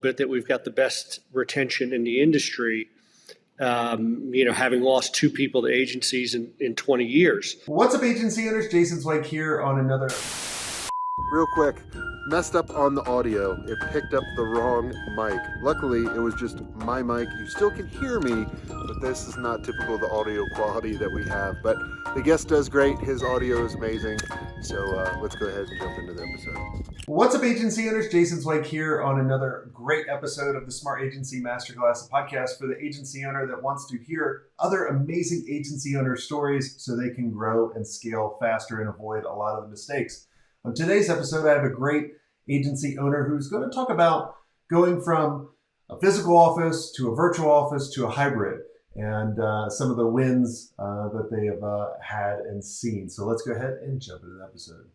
bit that we've got the best retention in the industry, having lost two people to agencies in 20 years. What's up, agency owners? Jason Zweig here on another. Real quick, messed up on the audio. It picked up the wrong mic. Luckily, it was just my mic. You still can hear me, but this is not typical of the audio quality that we have. But the guest does great. His audio is amazing. So let's go ahead and jump into the episode. What's up, agency owners? Jason Zweig here on another great episode of the Smart Agency Masterclass, a podcast for the agency owner that wants to hear other amazing agency owner stories so they can grow and scale faster and avoid a lot of the mistakes. On today's episode, I have a great agency owner who's going to talk about going from a physical office to a virtual office to a hybrid and some of the wins that they have had and seen. So let's go ahead and jump into the episode.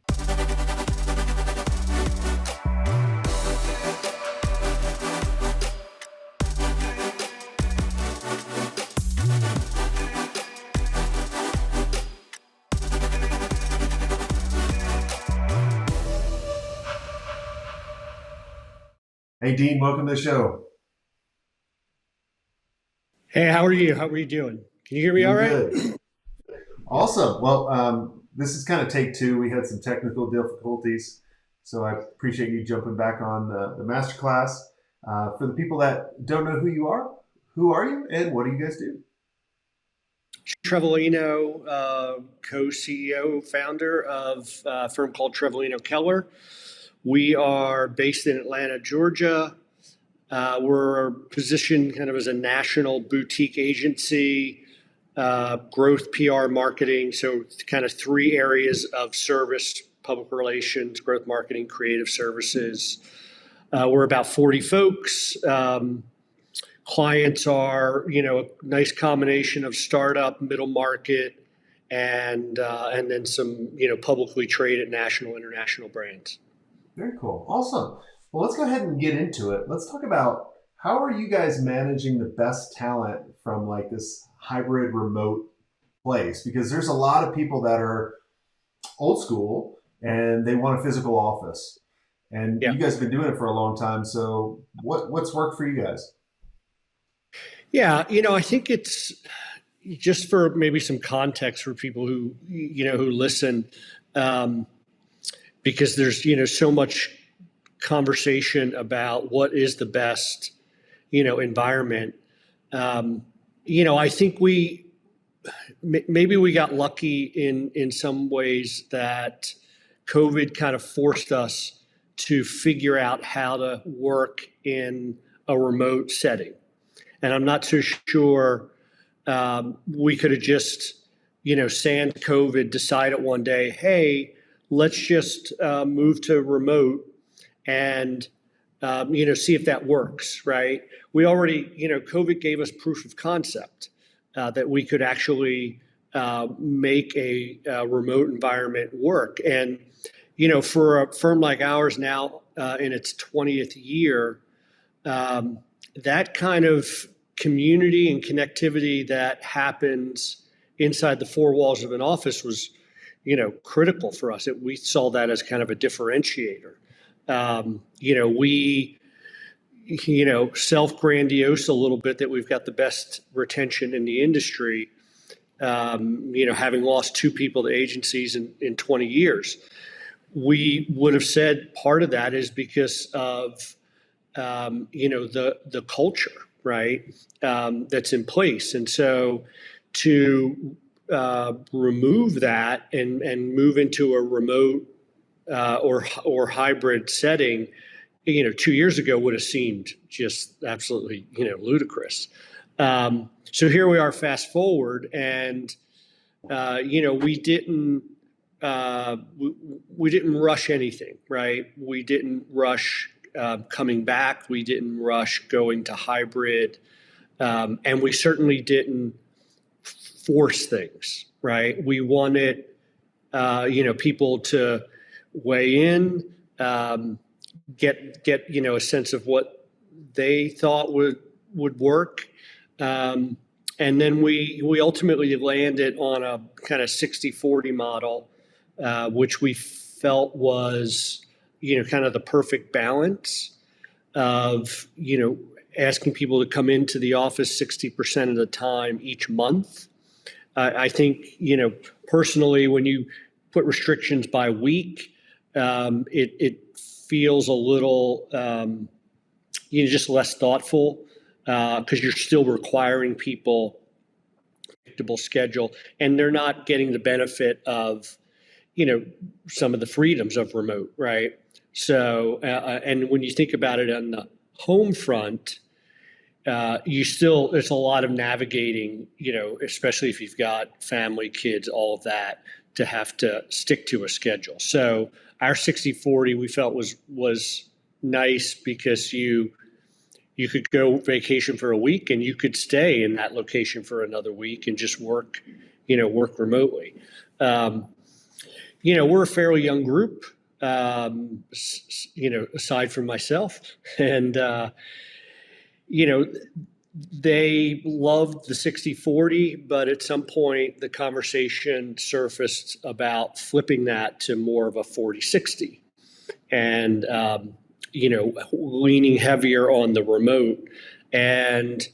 Hey, Dean, welcome to the show. Hey, how are you? How are you doing? Can you hear me all right? Good. Awesome. Well, this is kind of take two. We had some technical difficulties, so I appreciate you jumping back on the masterclass. For the people that don't know who you and what do you guys do? Trevelino, co-CEO, founder of a firm called Trevelino Keller. We are based in Atlanta, Georgia. We're positioned kind of as a national boutique agency, growth, PR, marketing. So kind of three areas of service: public relations, growth, marketing, creative services. We're about 40 folks. Clients are, a nice combination of startup, middle market, and then some, publicly traded national, international brands. Very cool. Awesome. Well, let's go ahead and get into it. Let's talk about how are you guys managing the best talent from like this hybrid remote place? Because there's a lot of people that are old school and they want a physical office. And You guys have been doing it for a long time. So what's worked for you guys? Yeah, I think it's just for maybe some context for people who listen, because there's, so much conversation about what is the best, environment. I think maybe we got lucky in some ways that COVID kind of forced us to figure out how to work in a remote setting. And I'm not so sure we could have just, sans COVID, decided one day, hey, let's just move to remote and, see if that works, right? We already, COVID gave us proof of concept that we could actually make a remote environment work. And, for a firm like ours now in its 20th year, that kind of community and connectivity that happens inside the four walls of an office was, critical for us. We saw that as kind of a differentiator. We, self-grandiose a little bit that we've got the best retention in the industry, having lost two people to agencies in 20 years. We would have said part of that is because of, the culture, right, that's in place. And so to remove that and move into a remote or hybrid setting, 2 years ago would have seemed just absolutely, ludicrous. So here we are, fast forward, and we didn't rush anything, right? We didn't rush coming back. We didn't rush going to hybrid, and we certainly didn't force things, right? We wanted, people to weigh in, get a sense of what they thought would work, and then we ultimately landed on a kind of 60-40 model, which we felt was kind of the perfect balance. of, asking people to come into the office 60% of the time each month. I think, personally, when you put restrictions by week, it feels a little, just less thoughtful because you're still requiring people predictable schedule, and they're not getting the benefit of, some of the freedoms of remote, right? So, and when you think about it on the home front, there's a lot of navigating, especially if you've got family, kids, all of that, to have to stick to a schedule. So our 60/40 we felt was nice because you could go vacation for a week and you could stay in that location for another week and just work remotely. We're a fairly young group, aside from myself, and they loved the 60/40, but at some point the conversation surfaced about flipping that to more of a 40/60 and, leaning heavier on the remote. And,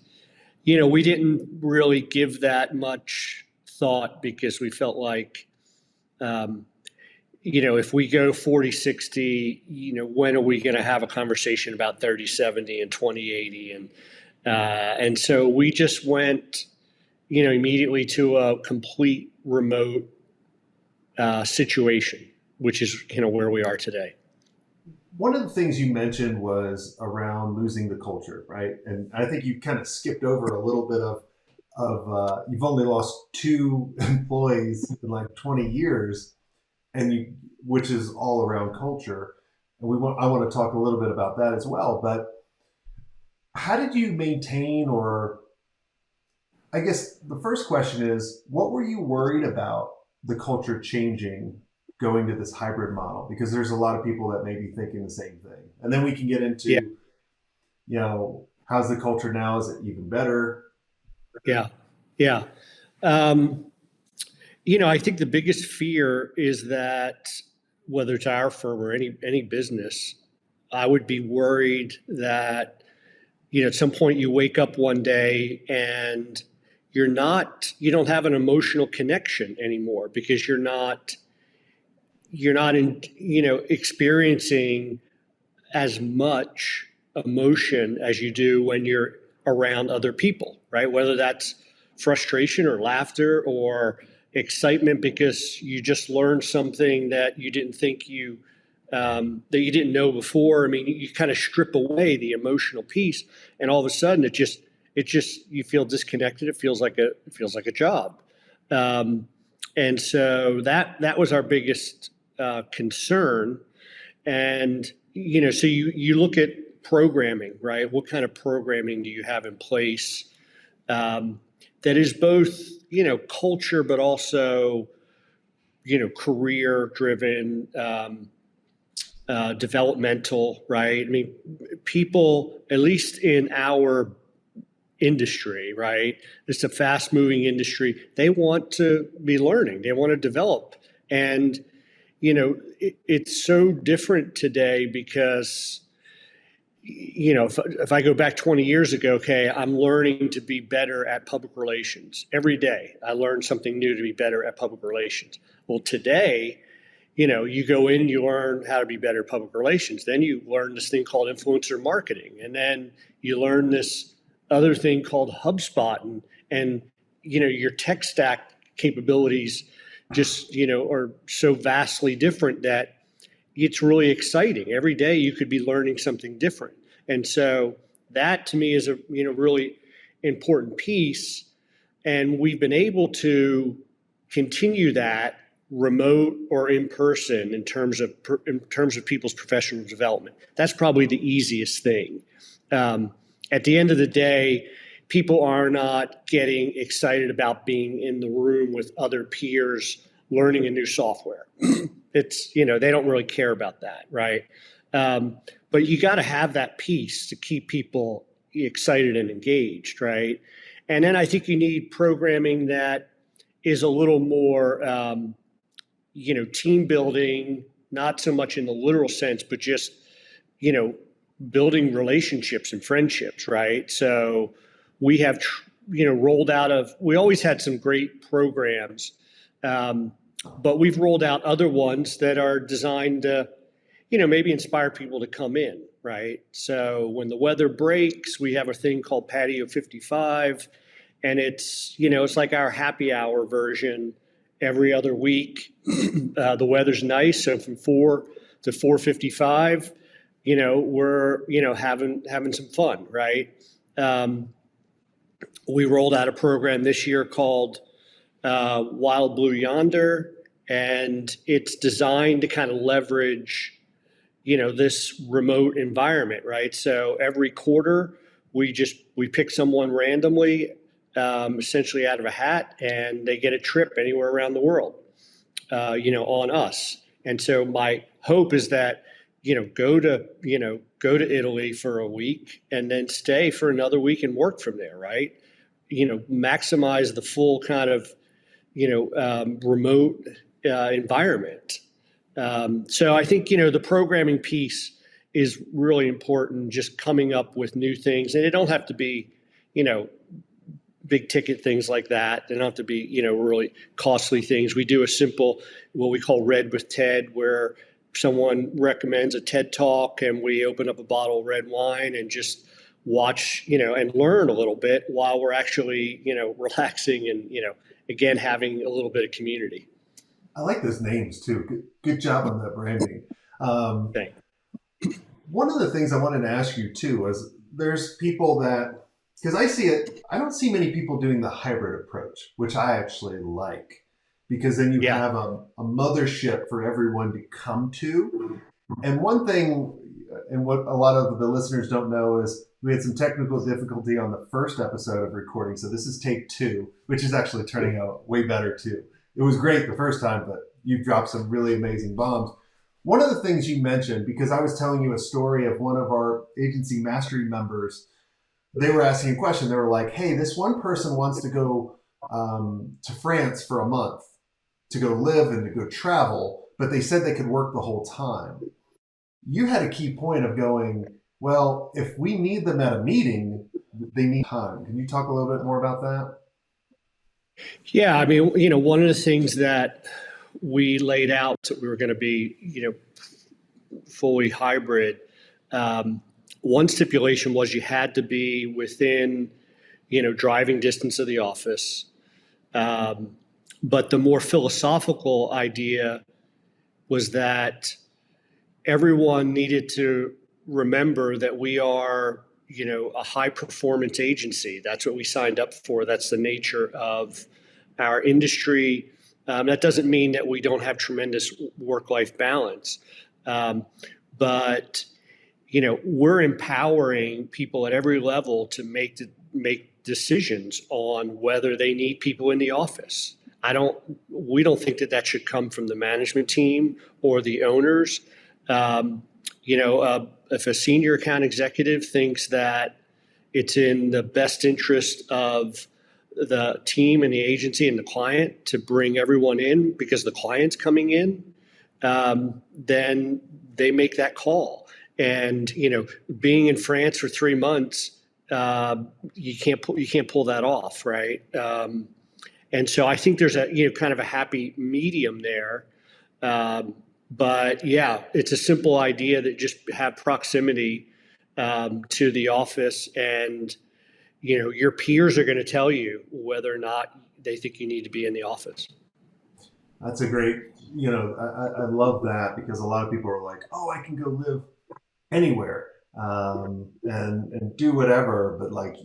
we didn't really give that much thought because we felt like, if we go 40/60, when are we going to have a conversation about 30/70 and 20/80? And so we just went, immediately to a complete remote situation, which is, where we are today. One of the things you mentioned was around losing the culture, right? And I think you kind of skipped over a little bit of you've only lost 2 employees in like 20 years, which is all around culture. And I want to talk a little bit about that as well. But how did you maintain, or I guess the first question is, what were you worried about the culture changing going to this hybrid model? Because there's a lot of people that may be thinking the same thing. And then we can get into, how's the culture now? Is it even better? Yeah. I think the biggest fear is that whether it's our firm or any business, I would be worried that, at some point you wake up one day and you don't have an emotional connection anymore because you're not experiencing as much emotion as you do when you're around other people, right? Whether that's frustration or laughter or excitement because you just learned something that you didn't think that you didn't know before. I mean, you kind of strip away the emotional piece, and all of a sudden it just you feel disconnected. It feels like a job, and so that was our biggest concern. And so you look at programming, right? What kind of programming do you have in place that is both culture, but also career driven, developmental, right? I mean, people, at least in our industry, right? It's a fast moving industry. They want to be learning. They want to develop. And, it's so different today because, if I go back 20 years ago, okay, I'm learning to be better at public relations. Every day I learn something new to be better at public relations. Well, today, you go in, you learn how to be better at public relations. Then you learn this thing called influencer marketing. And then you learn this other thing called HubSpot. And your tech stack capabilities just, are so vastly different that it's really exciting. Every day you could be learning something different. And so that to me is a, really important piece. And we've been able to continue that remote or in person in terms of people's professional development. That's probably the easiest thing. At the end of the day, people are not getting excited about being in the room with other peers learning a new software. It's, they don't really care about that, right? But you got to have that piece to keep people excited and engaged, right? And then I think you need programming that is a little more, team building, not so much in the literal sense, but just, building relationships and friendships, right? So we have, we always had some great programs, but we've rolled out other ones that are designed to, maybe inspire people to come in, right? So when the weather breaks, we have a thing called Patio 55, and it's like our happy hour version every other week. The weather's nice, so from 4 to 4:55, we're having some fun, right? We rolled out a program this year called Wild Blue Yonder, and it's designed to kind of leverage this remote environment, right? So every quarter we pick someone randomly, essentially out of a hat, and they get a trip anywhere around the world, on us. And so my hope is that, go to Italy for a week and then stay for another week and work from there, right? Maximize the full kind of, remote environment. So I think, the programming piece is really important, just coming up with new things. And it don't have to be, big ticket things like that. They don't have to be, really costly things. We do a simple, what we call Read with Ted, where someone recommends a TED talk and we open up a bottle of red wine and just watch, and learn a little bit while we're actually, relaxing and, again, having a little bit of community. I like those names too. Good job on that branding. Thanks. One of the things I wanted to ask you too is there's people that, because I don't see many people doing the hybrid approach, which I actually like, because then you have a mothership for everyone to come to. And one thing, and what a lot of the listeners don't know, is we had some technical difficulty on the first episode of recording. So this is take 2, which is actually turning out way better too. It was great the first time, but you dropped some really amazing bombs. One of the things you mentioned, because I was telling you a story of one of our agency mastery members, they were asking a question. They were like, hey, this one person wants to go to France for a month to go live and to go travel, but they said they could work the whole time. You had a key point of going, well, if we need them at a meeting, they need time. Can you talk a little bit more about that? Yeah, I mean, one of the things that we laid out that we were going to be, fully hybrid. One stipulation was you had to be within, driving distance of the office. But the more philosophical idea was that everyone needed to remember that we are, a high performance agency. That's what we signed up for. That's the nature of our industry. That doesn't mean that we don't have tremendous work-life balance. But, we're empowering people at every level to make decisions on whether they need people in the office. We don't think that should come from the management team or the owners. If a senior account executive thinks that it's in the best interest of the team and the agency and the client to bring everyone in because the client's coming in, then they make that call. And, being in France for 3 months, you can't pull that off, right? And so I think there's a, kind of a happy medium there. But yeah, it's a simple idea that just have proximity to the office, and your peers are going to tell you whether or not they think you need to be in the office. That's a great, I love that, because a lot of people are like, oh, I can go live anywhere and do whatever, but like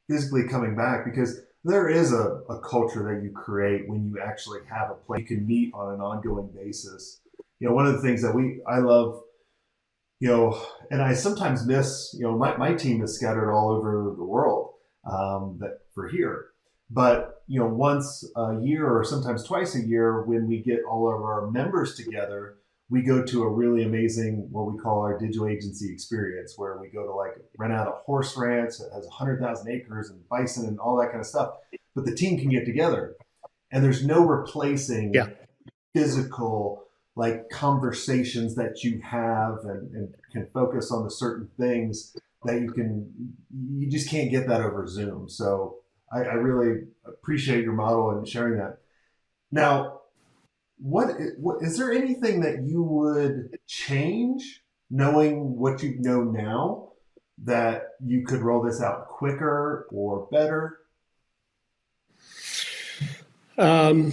physically coming back, because there is a culture that you create when you actually have a place you can meet on an ongoing basis. One of the things that I love, and I sometimes miss, my team is scattered all over the world that for here. But, once a year or sometimes twice a year, when we get all of our members together, we go to a really amazing, what we call our digital agency experience, where we go to rent out a horse ranch that has 100,000 acres and bison and all that kind of stuff. But the team can get together, and there's no replacing physical like conversations that you have and can focus on the certain things that you just can't get that over Zoom. So I really appreciate your model and sharing that. Now, what is there anything that you would change knowing what you know now that you could roll this out quicker or better? One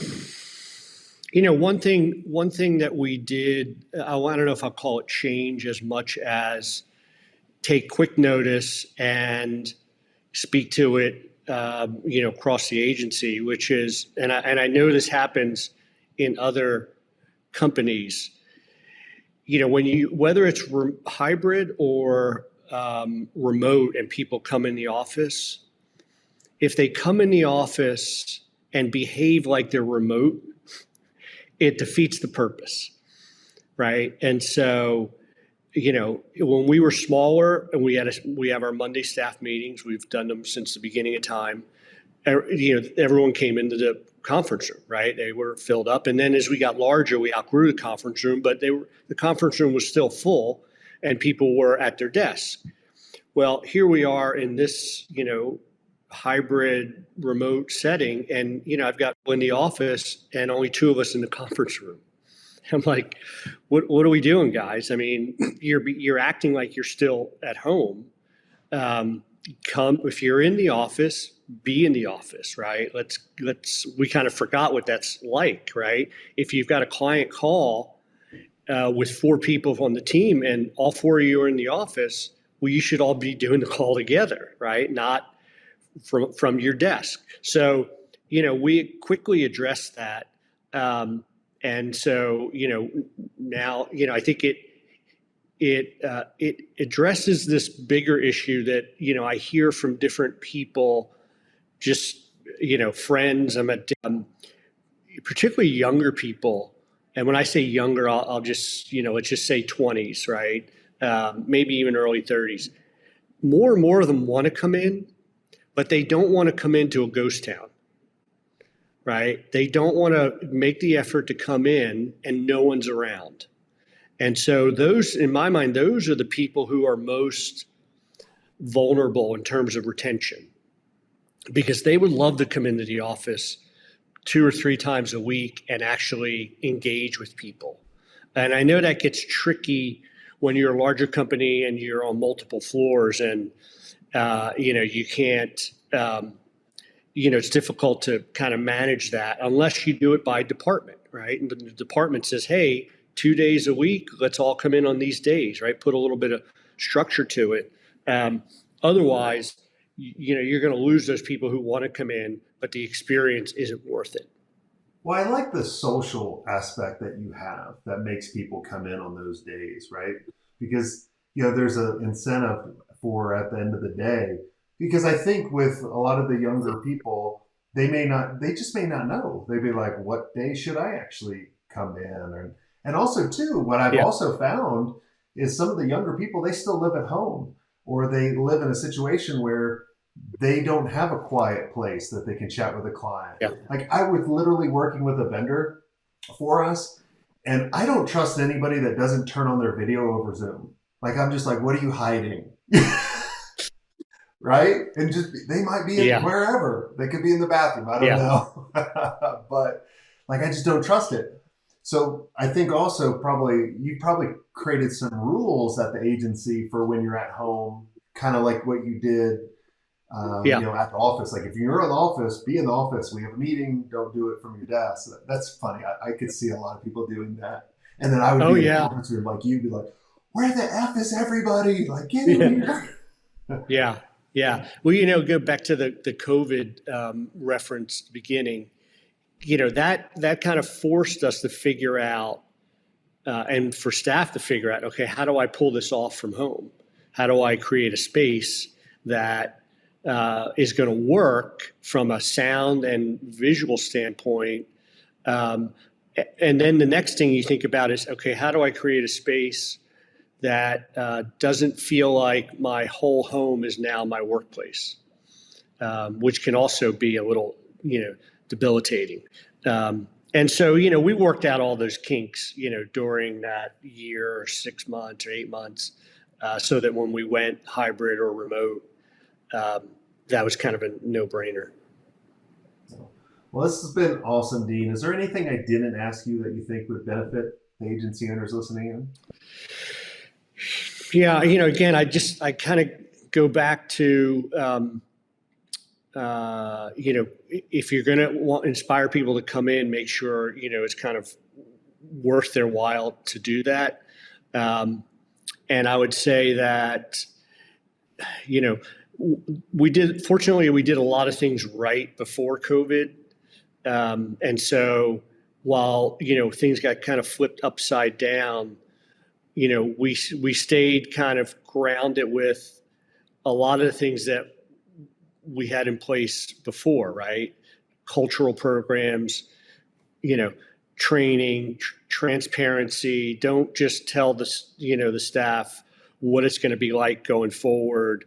thing that we did, I don't know if I'll call it change as much as take quick notice and speak to it, across the agency, which is, and I know this happens in other companies, whether it's hybrid or remote and people come in the office, if they come in the office and behave like they're remote, it defeats the purpose, right? And so, when we were smaller and we have our Monday staff meetings, we've done them since the beginning of time. Everyone came into the conference room, right? They were filled up. And then as we got larger, we outgrew the conference room, but the conference room was still full and people were at their desks. Well, here we are in this, hybrid remote setting. And, I've got in the office and only two of us in the conference room. I'm like, what are we doing, guys? I mean, you're acting like you're still at home. Come, if you're in the office, be in the office, right? We kind of forgot what that's like, right? If you've got a client call with 4 people on the team and all 4 of you are in the office, well, you should all be doing the call together, right? Not from your desk. So, we quickly addressed that. And so, now, I think it addresses this bigger issue that, I hear from different people, just, friends, particularly younger people. And when I say younger, I'll just, let's just say 20s, right? Maybe even early 30s. More and more of them want to come in, but they don't want to come into a ghost town. Right? They don't want to make the effort to come in and no one's around. And so those, in my mind, those are the people who are most vulnerable in terms of retention, because they would love to come into the office 2 or 3 times a week and actually engage with people. And I know that gets tricky when you're a larger company and you're on multiple floors and, you can't, it's difficult to kind of manage that unless you do it by department, right? And the department says, hey, 2 days a week, let's all come in on these days, right? Put a little bit of structure to it. Otherwise, you're going to lose those people who want to come in, but the experience isn't worth it. Well, I like the social aspect that you have that makes people come in on those days, right? Because, there's an incentive for at the end of the day. Because I think with a lot of the younger people, they just may not know. They'd be like, what day should I actually come in? And also too, what I've also found is some of the younger people, they still live at home, or they live in a situation where they don't have a quiet place that they can chat with a client. Yeah. Like I was literally working with a vendor for us, and I don't trust anybody that doesn't turn on their video over Zoom. Like, I'm just like, what are you hiding? Right? And just, they might be in wherever. They could be in the bathroom. I don't know. But like, I just don't trust it. So I think also you probably created some rules at the agency for when you're at home, kind of like what you did, at the office. Like if you're in the office, be in the office. We have a meeting. Don't do it from your desk. That's funny. I could see a lot of people doing that. And then I would be in the conference room like you'd be like, where the F is everybody? Like, get in here. Yeah. Well, go back to the COVID reference at the beginning, that kind of forced us to figure out, and for staff to figure out, okay, how do I pull this off from home? How do I create a space that is going to work from a sound and visual standpoint? And then the next thing you think about is, okay, how do I create a space that doesn't feel like my whole home is now my which can also be a little, debilitating. And And so, we worked out all those kinks, during that year or 6 months or 8 months, so that when we went hybrid or remote, that was kind of a no-brainer. Well, this has been awesome, Dean. Is there anything I didn't ask you that you think would benefit the agency owners listening in? Yeah, again, I kind of go back to, if you're going to inspire people to come in, make sure, it's kind of worth their while to do that. And I would say that, fortunately, we did a lot of things right before COVID. And so while, things got kind of flipped upside down, we stayed kind of grounded with a lot of the things that we had in place before, right? Cultural programs, training, transparency. Don't just tell the staff what it's going to be like going forward.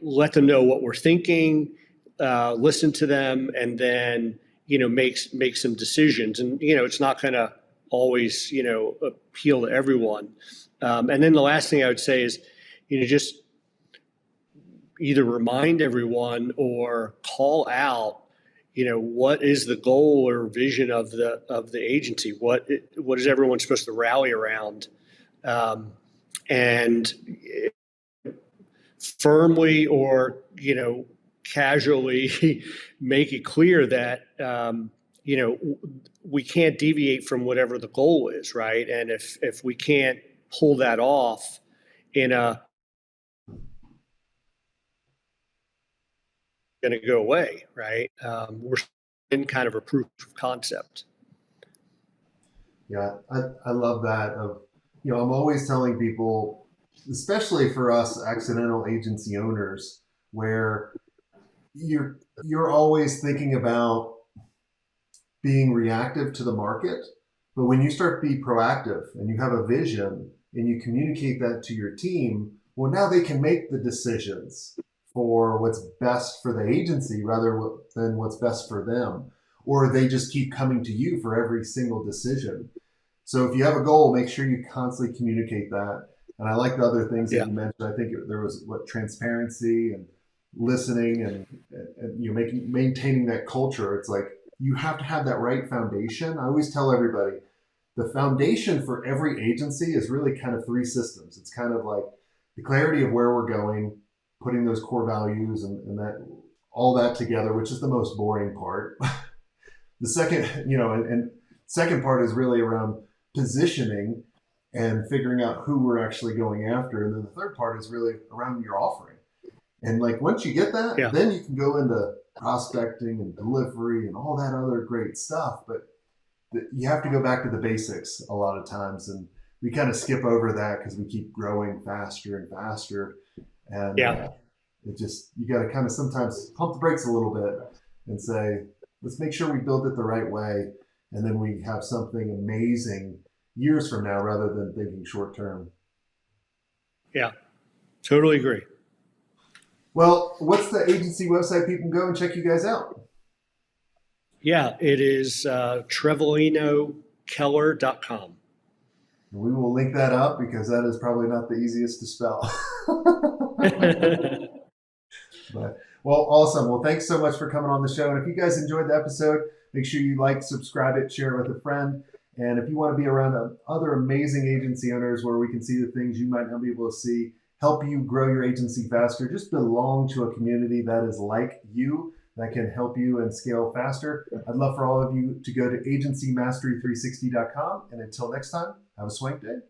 Let them know what we're thinking, listen to them, and then, make some decisions. And, it's not going to always, appeal to everyone. And then the last thing I would say is, just either remind everyone or call out, what is the goal or vision of the agency? What is everyone supposed to rally around? And firmly or, casually make it clear that, we can't deviate from whatever the goal is, right? And if we can't pull that off in a going to go away, right? We're in kind of a proof of concept. Yeah, I love that. I'm always telling people, especially for us accidental agency owners, where you're always thinking about being reactive to the market, but when you start to be proactive and you have a vision and you communicate that to your team, well, now they can make the decisions for what's best for the agency rather than what's best for them, or they just keep coming to you for every single decision. So if you have a goal, make sure you constantly communicate that. And I like the other things that you mentioned. I think there was transparency and listening and maintaining that culture. It's like you have to have that right foundation. I always tell everybody the foundation for every agency is really kind of 3 systems. It's kind of like the clarity of where we're going, putting those core values and that all that together, which is the most boring part. The second, and second part is really around positioning and figuring out who we're actually going after. And then the third part is really around your offering. And like once you get that, then you can go into prospecting and delivery and all that other great stuff. But you have to go back to the basics a lot of times. And we kind of skip over that because we keep growing faster and faster. And it just, you got to kind of sometimes pump the brakes a little bit and say, let's make sure we build it the right way. And then we have something amazing years from now rather than thinking short term. Yeah, totally agree. Well, what's the agency website people can go and check you guys out? Yeah, it is TrevelinoKeller.com. We will link that up because that is probably not the easiest to spell. But, well, awesome. Well, thanks so much for coming on the show. And if you guys enjoyed the episode, make sure you like, subscribe it, share it with a friend. And if you want to be around other amazing agency owners where we can see the things you might not be able to see, help you grow your agency faster, just belong to a community that is like you, that can help you and scale faster. I'd love for all of you to go to agencymastery360.com. And until next time, have a swank day.